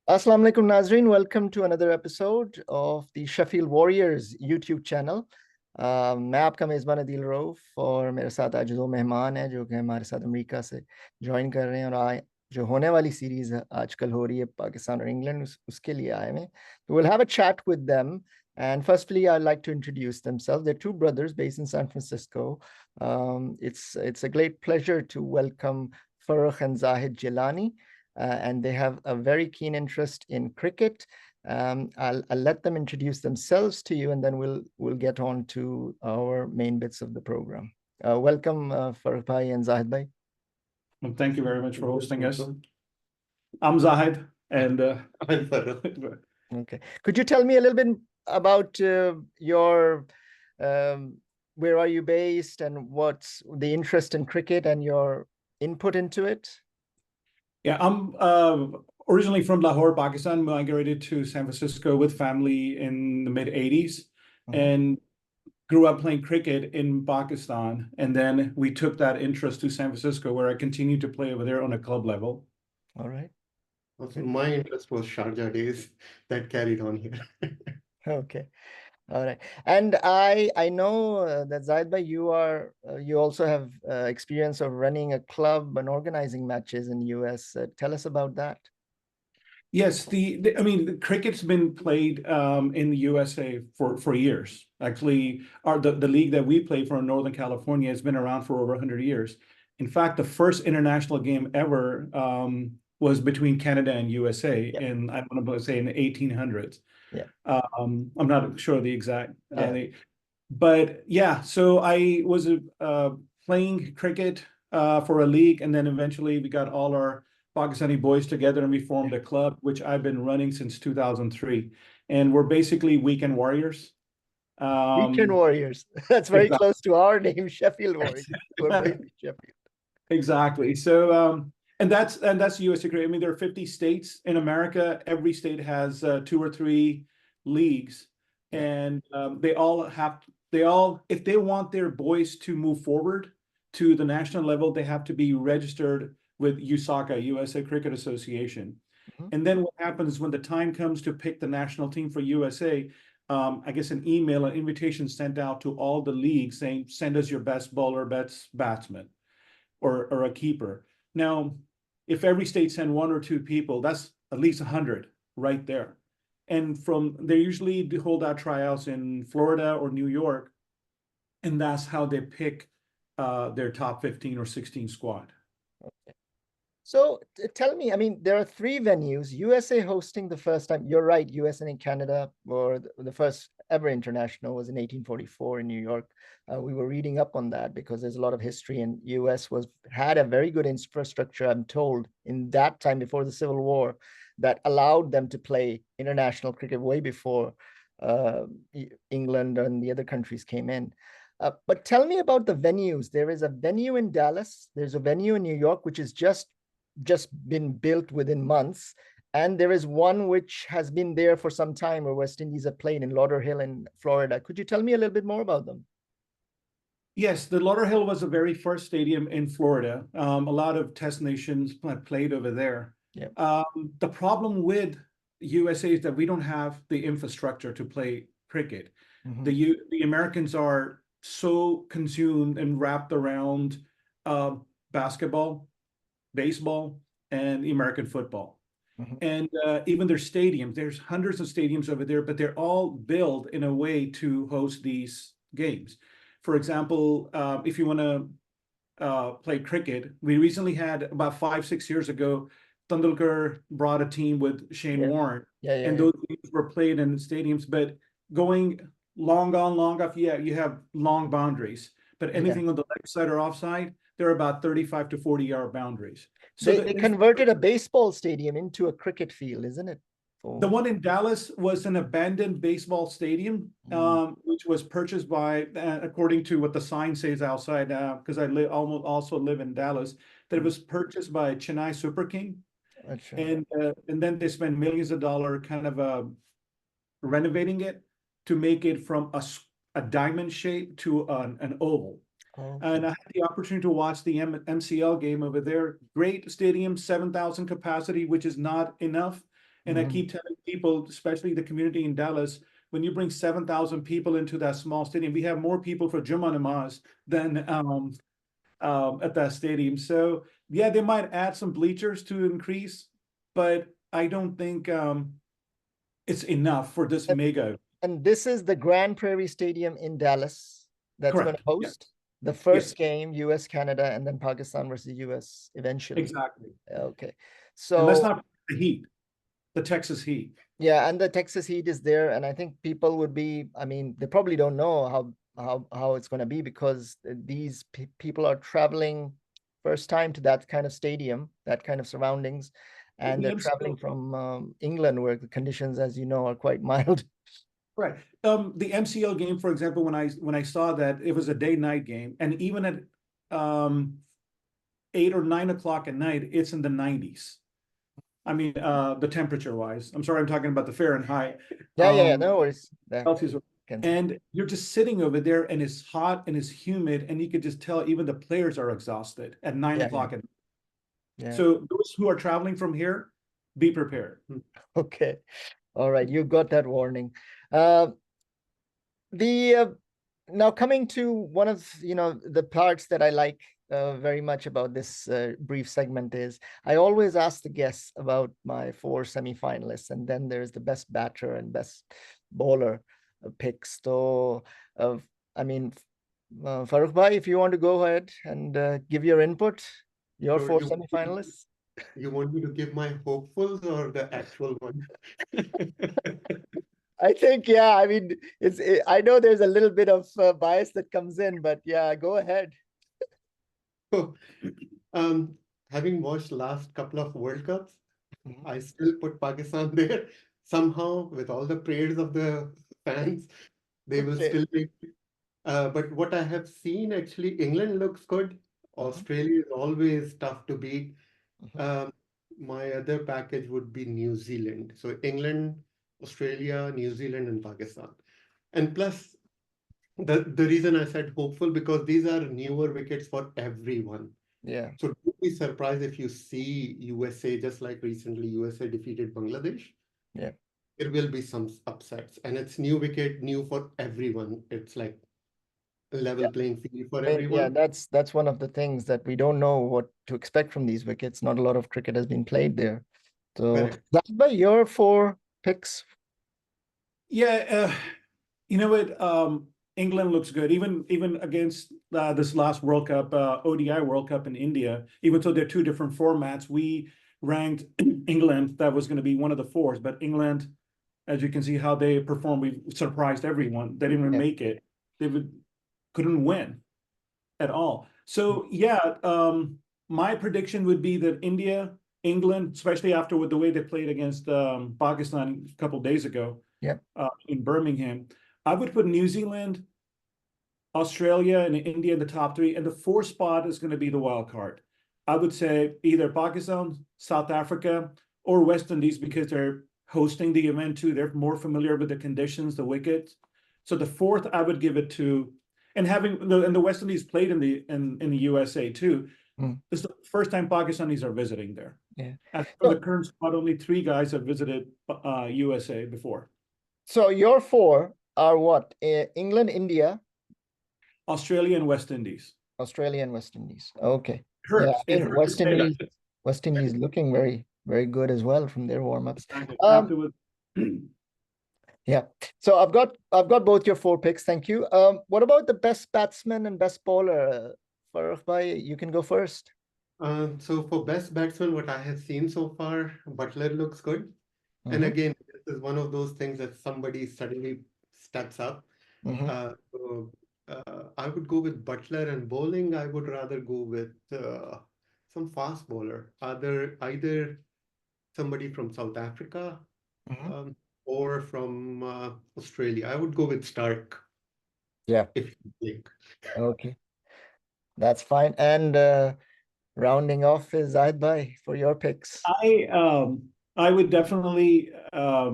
Assalamu alaikum Nazreen, welcome to another episode of the Sheffield Warriors YouTube channel. मैं आपका मेज़बान अदील रऊफ़ और मेरे साथ आज दो मेहमान हैं जो कि हमारे साथ अमेरिका से ज्वाइन कर रहे हैं और आए जो होने वाली सीरीज़ आजकल हो रही है पाकिस्तान और इंग्लैंड उसके लिए आए हैं. So we'll have a chat with them. And firstly, I'd like to introduce themselves. They're two brothers based in San Francisco. It's a great pleasure to welcome Farrukh and Zahid Jilani. And they have a very keen interest in cricket. I'll let them introduce themselves to you, and then we'll get on to our main bits of the program. Welcome, Farooq Bhai and Zahid Bhai. Well, thank you very much for hosting us. I'm Zahid, and I'm Farooq. Okay. Could you tell me a little bit about your where are you based and what's the interest in cricket and your input into it? yeah, I'm originally from Lahore, Pakistan, migrated to San Francisco with family in the mid 80s and grew up playing cricket in Pakistan. And then we took that interest to San Francisco, where I continued to play over there on a club level. All right. Also, my interest was Sharjah days that carried on here. Okay. All right. And I know that Zahid bhai, you also have experience of running a club and organizing matches in US. Tell us about that. Yes, I mean, the cricket's been played in the USA for years. Actually, the league that we play for in Northern California has been around for over 100 years. In fact, the first international game ever was between Canada and USA in, I want to say, in the 1800s. Yeah. I'm not sure the exact, but yeah, so I was playing cricket for a league, and then eventually we got all our Pakistani boys together and we formed a club, which I've been running since 2003. And we're basically weekend warriors. Weekend Warriors. That's very close to our name, Sheffield Warriors. We're based in Sheffield. Exactly. So, and that's USA cricket. I mean, there are 50 states in America. Every state has 2 or 3 leagues, and they all, if they want their boys to move forward to the national level, they have to be registered with USACA, USA Cricket Association. And then what happens when the time comes to pick the national team for USA, I guess an invitation sent out to all the leagues saying, send us your best bowler, best batsman, or a keeper. Now, if every state send 1 or 2 people, that's at least 100 right there. And they usually hold out tryouts in Florida or New York, and that's how they pick their top 15 or 16 squad. Okay. So tell me, I mean, there are 3 venues, USA hosting the first time. You're right, US and Canada were the first ever international was in 1844 in New York. We were reading up on that because there's a lot of history, and US had a very good infrastructure, I'm told, in that time before the Civil War, that allowed them to play international cricket way before England and the other countries came in. But tell me about the venues. There is a venue in Dallas. There's a venue in New York, which is just been built within months. And there is one which has been there for some time where West Indies have played in Lauderhill in Florida. Could you tell me a little bit more about them? Yes, the Lauderhill was the very first stadium in Florida. A lot of test nations played over there. Yeah. The problem with USA is that we don't have the infrastructure to play cricket. The Americans are so consumed and wrapped around basketball, baseball, and American football. And even their stadiums, there's hundreds of stadiums over there, but they're all built in a way to host these games. For example, if you want to play cricket, we recently had about 5-6 years ago, Tendulkar brought a team with Shane Warne, and those games were played in stadiums, but going long off, you have long boundaries, but anything on the left side or offside, they're about 35 to 40-yard boundaries. So they converted a baseball stadium into a cricket field, isn't it? The one in Dallas was an abandoned baseball stadium, which was purchased by, according to what the sign says outside, because I also live in Dallas, that it was purchased by Chennai Super King. And then they spent millions of dollars kind of renovating it to make it from a diamond shape to an oval. And I had the opportunity to watch the MCL game over there. Great stadium, 7,000 capacity, which is not enough. And I Mhm. keep telling people, especially the community in Dallas, when you bring 7,000 people into that small stadium, we have more people for Juma Namaz than at that stadium. So yeah, they might add some bleachers to increase, but I don't think it's enough for this mega. And this is the Grand Prairie Stadium in Dallas that's going to Correct. Yeah. host the first Yes. game, US, Canada, and then Pakistan versus US eventually. Exactly. Okay. And let's So not the Heat, the Texas Heat. yeah, and the Texas Heat is there, and I think people would be, I mean, they probably don't know how it's going to be because these people are traveling first time to that kind of stadium, that kind of surroundings, and The they're MCL, traveling from England where the conditions, as you know, are quite mild. right. The MCL game, for example, when I saw that it was a day-night game, and even at 8 or 9 o'clock at night, it's in the 90s. I mean, the temperature wise. I'm sorry, I'm talking about the Fahrenheit. Yeah, no worries. Celsius. And you're just sitting over there, and it's hot and it's humid, and you could just tell even the players are exhausted at 9 o'clock. Yeah. So those who are traveling from here, be prepared. Okay. All right, you got that warning. Now coming to one of the parts that I like very much about this brief segment is I always ask the guests about my 4 semifinalists, and then there's the best batter and best bowler picks. So, I mean, Farooq bhai, if you want to go ahead and give your input, your So 4 semifinalists. you want me to give my hopefuls or the actual one? I think, yeah, I mean, I know there's a little bit of bias that comes in, but yeah, go ahead. So, having watched last couple of World Cups, I still put Pakistan there. Somehow, with all the prayers of the fans, they will Okay. still make. But what I have seen, actually, England looks good. Australia is always tough to beat. My other package would be New Zealand. So England, Australia, New Zealand, and Pakistan. And plus, the reason I said hopeful because these are newer wickets for everyone. Yeah. So don't be surprised if you see USA, just like recently USA defeated Bangladesh. Yeah. There will be some upsets, and it's new wicket, new for everyone. It's like a level playing field for Yeah, everyone. that's one of the things that we don't know what to expect from these wickets. Not a lot of cricket has been played there. So Correct. that's by your 4 picks. Yeah, you know what? England looks good, even against this last World Cup, ODI World Cup in India. Even though they're 2 different formats, we ranked England that was going to be one of the 4s, but England, as you can see how they performed, we surprised everyone. They didn't even make it. They couldn't win at all. So yeah, my prediction would be that India, England, especially after with the way they played against Pakistan a couple of days ago, in Birmingham, I would put New Zealand, Australia, and India in the top 3, and the 4th spot is going to be the wild card. I would say either Pakistan, South Africa, or West Indies because they're hosting the event too. They're more familiar with the conditions, the wickets. So the 4th, I would give it to, and the West Indies played in the USA too. This is the first time Pakistanis are visiting there. Yeah. And from the current squad, only 3 guys have visited USA before. So your 4 are what? England, India, Australia, and West Indies. Australia, and West Indies. Okay. Hurts. Yeah, I It mean, hurts to say that. West Indies looking very, very good as well from their warm-ups. Afterwards. Yeah. So I've got both your 4 picks. Thank you. What about the best batsman and best bowler? Farooq bhai, you can go first. So for best batsman, what I have seen so far, Butler looks good. And again, this is one of those things that somebody suddenly steps up. So I would go with Butler, and bowling, I would rather go with some fast bowler, either somebody from South Africa or from Australia. I would go with Stark. Yeah. If you think. Okay. That's fine. And rounding off is Zahid bhai for your picks. I would definitely I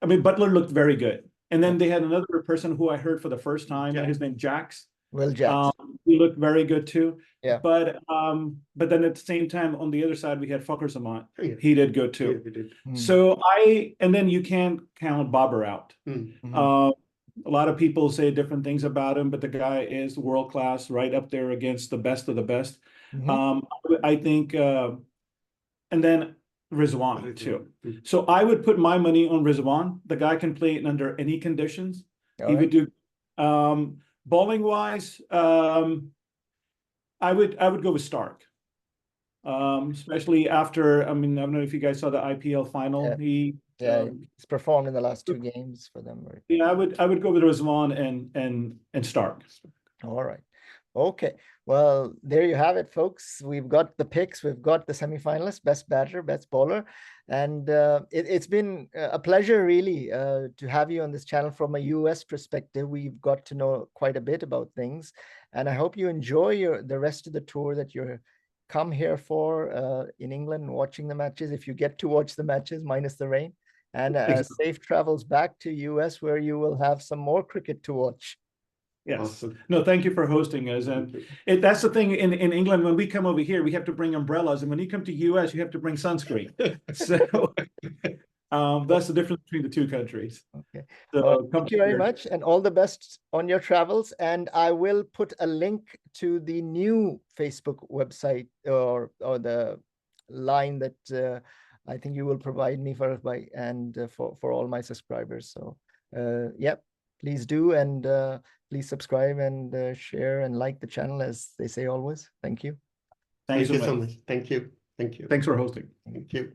mean Butler looked very good. And then they had another person who I heard for the first time, his name Jax. Will Jackson. he looked very good too. Yeah. But then at the same time, on the other side, we had Fucker Samant. Yeah. He did good Yeah, too. we did. So and then you can't count Bobber out. A lot of people say different things about him, but the guy is world class, right up there against the best of the best. I think, and then Rizwan too. So I would put my money on Rizwan. The guy can play it under any conditions. He would do. Bowling wise, I would go with Stark. Especially after, I mean, I don't know if you guys saw the IPL final. He's performed in the last 2 games for them. Right? Yeah, I would go with Rizwan and Stark. All right. Okay. Well, there you have it, folks. We've got the picks. We've got the semifinalists, best batter, best bowler. And it's been a pleasure, really, to have you on this channel from a US perspective. We've got to know quite a bit about things. And I hope you enjoy the rest of the tour that you're come here for in England, watching the matches, if you get to watch the matches, minus the rain. And safe travels back to US, where you will have some more cricket to watch. Yes. Awesome. No, thank you for hosting us. And that's the thing in England, when we come over here, we have to bring umbrellas. And when you come to US, you have to bring sunscreen. So that's the difference between the 2 countries. Okay. So thank you very much, and all the best on your travels. And I will put a link to the new Facebook website or the line that I think you will provide me for all my subscribers. So yep, please do, and please subscribe and share and like the channel, as they say always. Thank you. Thank you so much. Thank you. Thank you. Thanks for hosting. Thank you.